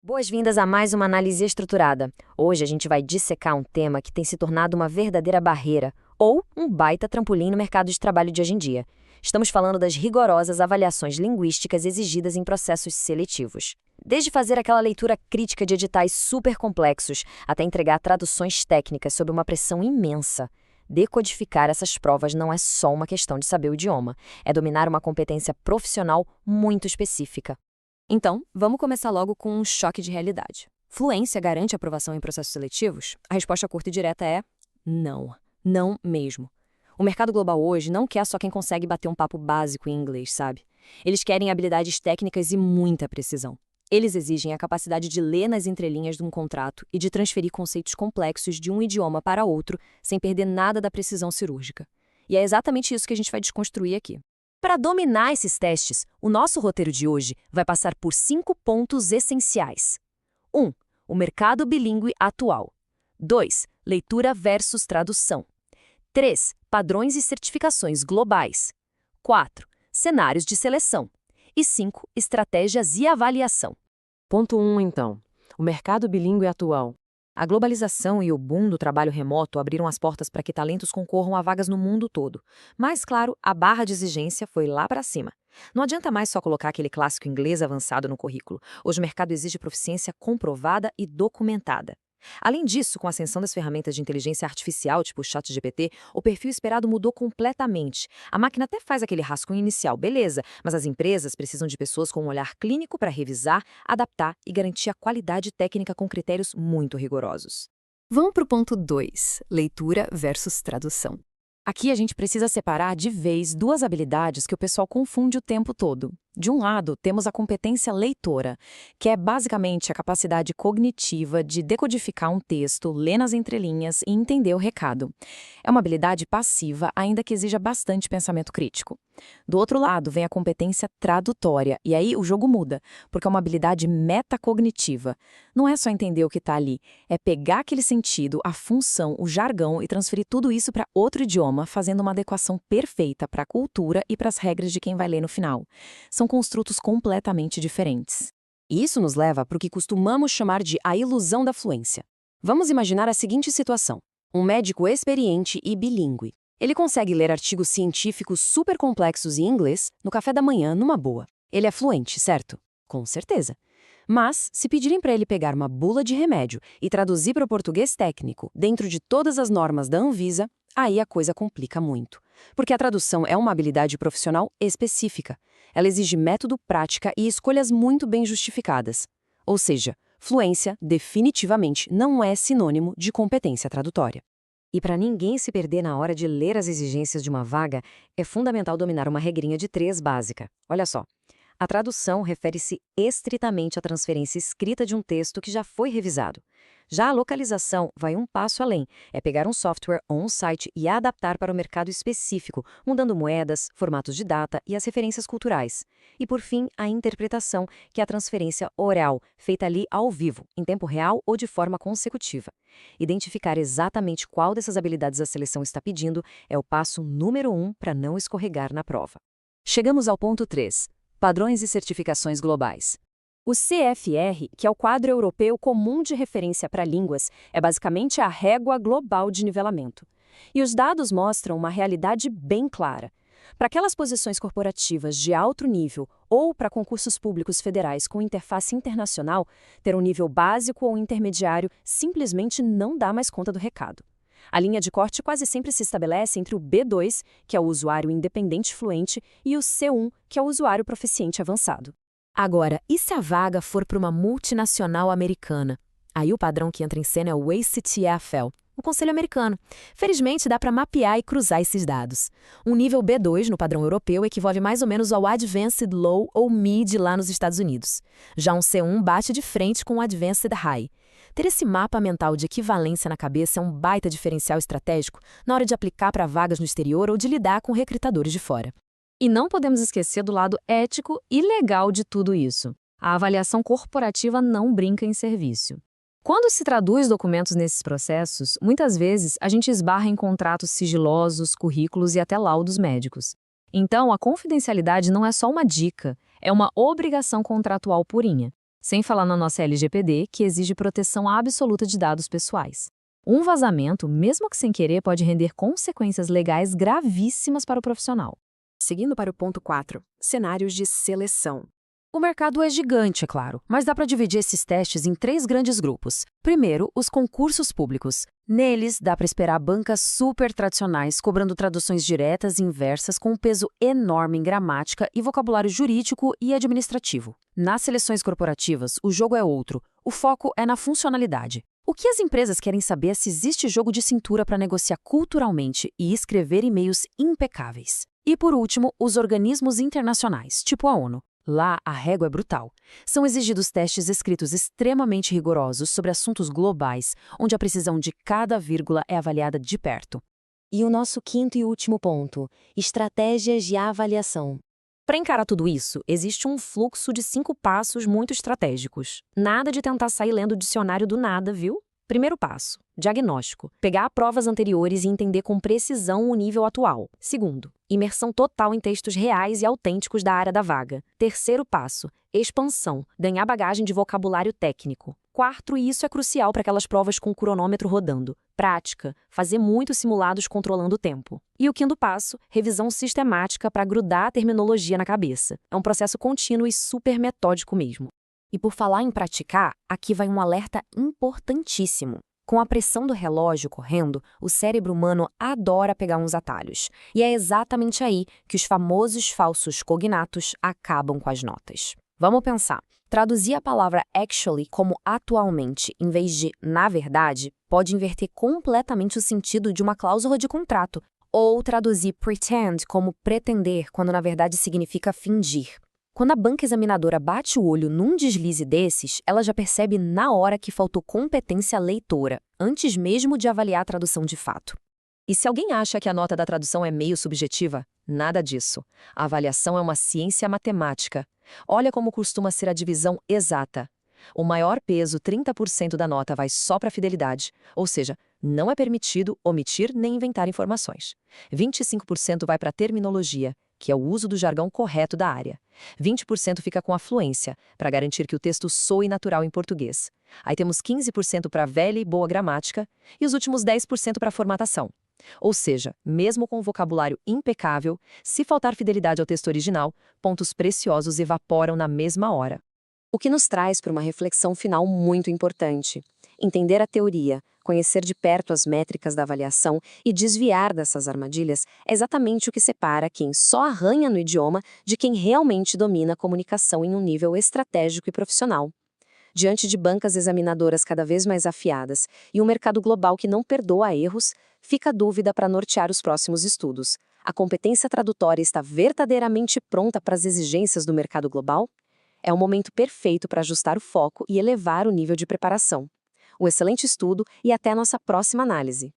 Boas-vindas a mais uma análise estruturada. Hoje a gente vai dissecar um tema que tem se tornado uma verdadeira barreira, ou um baita trampolim no mercado de trabalho de hoje em dia. Estamos falando das rigorosas avaliações linguísticas exigidas em processos seletivos. Desde fazer aquela leitura crítica de editais super complexos, até entregar traduções técnicas sob uma pressão imensa. Decodificar essas provas não é só uma questão de saber o idioma, é dominar uma competência profissional muito específica. Então, vamos começar logo com um choque de realidade. Fluência garante aprovação em processos seletivos? A resposta curta e direta é não. Não mesmo. O mercado global hoje não quer só quem consegue bater um papo básico em inglês, sabe? Eles querem habilidades técnicas e muita precisão. Eles exigem a capacidade de ler nas entrelinhas de um contrato e de transferir conceitos complexos de um idioma para outro sem perder nada da precisão cirúrgica. E é exatamente isso que a gente vai desconstruir aqui. Para dominar esses testes, o nosso roteiro de hoje vai passar por 5 pontos essenciais. 1. O mercado bilíngue atual. 2. Leitura versus tradução. 3. Padrões e certificações globais. 4. Cenários de seleção. E 5. Estratégias e avaliação. Ponto 1, então. O mercado bilíngue atual. A globalização e o boom do trabalho remoto abriram as portas para que talentos concorram a vagas no mundo todo. Mas, claro, a barra de exigência foi lá para cima. Não adianta mais só colocar aquele clássico inglês avançado no currículo. Hoje o mercado exige proficiência comprovada e documentada. Além disso, com a ascensão das ferramentas de inteligência artificial, tipo o ChatGPT, o perfil esperado mudou completamente. A máquina até faz aquele rascunho inicial, beleza, mas as empresas precisam de pessoas com um olhar clínico para revisar, adaptar e garantir a qualidade técnica com critérios muito rigorosos. Vamos para o ponto 2, leitura versus tradução. Aqui a gente precisa separar de vez duas habilidades que o pessoal confunde o tempo todo. De um lado, temos a competência leitora, que é basicamente a capacidade cognitiva de decodificar um texto, ler nas entrelinhas e entender o recado. É uma habilidade passiva, ainda que exija bastante pensamento crítico. Do outro lado, vem a competência tradutória, e aí o jogo muda, porque é uma habilidade metacognitiva. Não é só entender o que está ali, é pegar aquele sentido, a função, o jargão e transferir tudo isso para outro idioma, fazendo uma adequação perfeita para a cultura e para as regras de quem vai ler no final. São construtos completamente diferentes. E isso nos leva para o que costumamos chamar de a ilusão da fluência. Vamos imaginar a seguinte situação. Um médico experiente e bilíngue. Ele consegue ler artigos científicos super complexos em inglês no café da manhã numa boa. Ele é fluente, certo? Com certeza. Mas, se pedirem para ele pegar uma bula de remédio e traduzir para o português técnico dentro de todas as normas da Anvisa, aí a coisa complica muito. Porque a tradução é uma habilidade profissional específica. Ela exige método, prática e escolhas muito bem justificadas. Ou seja, fluência definitivamente não é sinônimo de competência tradutória. E para ninguém se perder na hora de ler as exigências de uma vaga, é fundamental dominar uma regrinha de 3 básica. Olha só. A tradução refere-se estritamente à transferência escrita de um texto que já foi revisado. Já a localização vai um passo além, é pegar um software ou um site e adaptar para o mercado específico, mudando moedas, formatos de data e as referências culturais. E por fim, a interpretação, que é a transferência oral, feita ali ao vivo, em tempo real ou de forma consecutiva. Identificar exatamente qual dessas habilidades a seleção está pedindo é o passo número 1 para não escorregar na prova. Chegamos ao ponto 3. Padrões e certificações globais. O CFR, que é o quadro europeu comum de referência para línguas, é basicamente a régua global de nivelamento. E os dados mostram uma realidade bem clara. Para aquelas posições corporativas de alto nível ou para concursos públicos federais com interface internacional, ter um nível básico ou intermediário simplesmente não dá mais conta do recado. A linha de corte quase sempre se estabelece entre o B2, que é o usuário independente fluente, e o C1, que é o usuário proficiente avançado. Agora, e se a vaga for para uma multinacional americana? Aí o padrão que entra em cena é o ACTFL, o Conselho Americano. Felizmente, dá para mapear e cruzar esses dados. Um nível B2 no padrão europeu equivale mais ou menos ao Advanced Low ou Mid lá nos Estados Unidos. Já um C1 bate de frente com o Advanced High. Ter esse mapa mental de equivalência na cabeça é um baita diferencial estratégico na hora de aplicar para vagas no exterior ou de lidar com recrutadores de fora. E não podemos esquecer do lado ético e legal de tudo isso. A avaliação corporativa não brinca em serviço. Quando se traduz documentos nesses processos, muitas vezes a gente esbarra em contratos sigilosos, currículos e até laudos médicos. Então, a confidencialidade não é só uma dica, é uma obrigação contratual purinha. Sem falar na nossa LGPD, que exige proteção absoluta de dados pessoais. Um vazamento, mesmo que sem querer, pode render consequências legais gravíssimas para o profissional. Seguindo para o ponto 4, cenários de seleção. O mercado é gigante, é claro, mas dá para dividir esses testes em 3 grandes grupos. Primeiro, os concursos públicos. Neles, dá para esperar bancas super tradicionais cobrando traduções diretas e inversas com um peso enorme em gramática e vocabulário jurídico e administrativo. Nas seleções corporativas, o jogo é outro. O foco é na funcionalidade. O que as empresas querem saber é se existe jogo de cintura para negociar culturalmente e escrever e-mails impecáveis. E por último, os organismos internacionais, tipo a ONU. Lá, a régua é brutal. São exigidos testes escritos extremamente rigorosos sobre assuntos globais, onde a precisão de cada vírgula é avaliada de perto. E o nosso quinto e último ponto, estratégias de avaliação. Para encarar tudo isso, existe um fluxo de 5 passos muito estratégicos. Nada de tentar sair lendo o dicionário do nada, viu? Primeiro passo, diagnóstico. Pegar provas anteriores e entender com precisão o nível atual. Segundo, imersão total em textos reais e autênticos da área da vaga. Terceiro passo, expansão. Ganhar bagagem de vocabulário técnico. Quarto, e isso é crucial para aquelas provas com o cronômetro rodando. Prática. Fazer muitos simulados controlando o tempo. E o quinto passo, revisão sistemática para grudar a terminologia na cabeça. É um processo contínuo e super metódico mesmo. E por falar em praticar, aqui vai um alerta importantíssimo. Com a pressão do relógio correndo, o cérebro humano adora pegar uns atalhos. E é exatamente aí que os famosos falsos cognatos acabam com as notas. Vamos pensar. Traduzir a palavra actually como atualmente, em vez de na verdade, pode inverter completamente o sentido de uma cláusula de contrato. Ou traduzir pretend como pretender, quando na verdade significa fingir. Quando a banca examinadora bate o olho num deslize desses, ela já percebe na hora que faltou competência leitora, antes mesmo de avaliar a tradução de fato. E se alguém acha que a nota da tradução é meio subjetiva, nada disso. A avaliação é uma ciência matemática. Olha como costuma ser a divisão exata. O maior peso, 30% da nota, vai só para a fidelidade, ou seja, não é permitido omitir nem inventar informações. 25% vai para a terminologia, que é o uso do jargão correto da área. 20% fica com a fluência, para garantir que o texto soe natural em português. Aí temos 15% para velha e boa gramática e os últimos 10% para formatação. Ou seja, mesmo com o vocabulário impecável, se faltar fidelidade ao texto original, pontos preciosos evaporam na mesma hora. O que nos traz para uma reflexão final muito importante. Entender a teoria, conhecer de perto as métricas da avaliação e desviar dessas armadilhas é exatamente o que separa quem só arranha no idioma de quem realmente domina a comunicação em um nível estratégico e profissional. Diante de bancas examinadoras cada vez mais afiadas e um mercado global que não perdoa erros, fica a dúvida para nortear os próximos estudos. A competência tradutória está verdadeiramente pronta para as exigências do mercado global? É o momento perfeito para ajustar o foco e elevar o nível de preparação. Um excelente estudo e até a nossa próxima análise.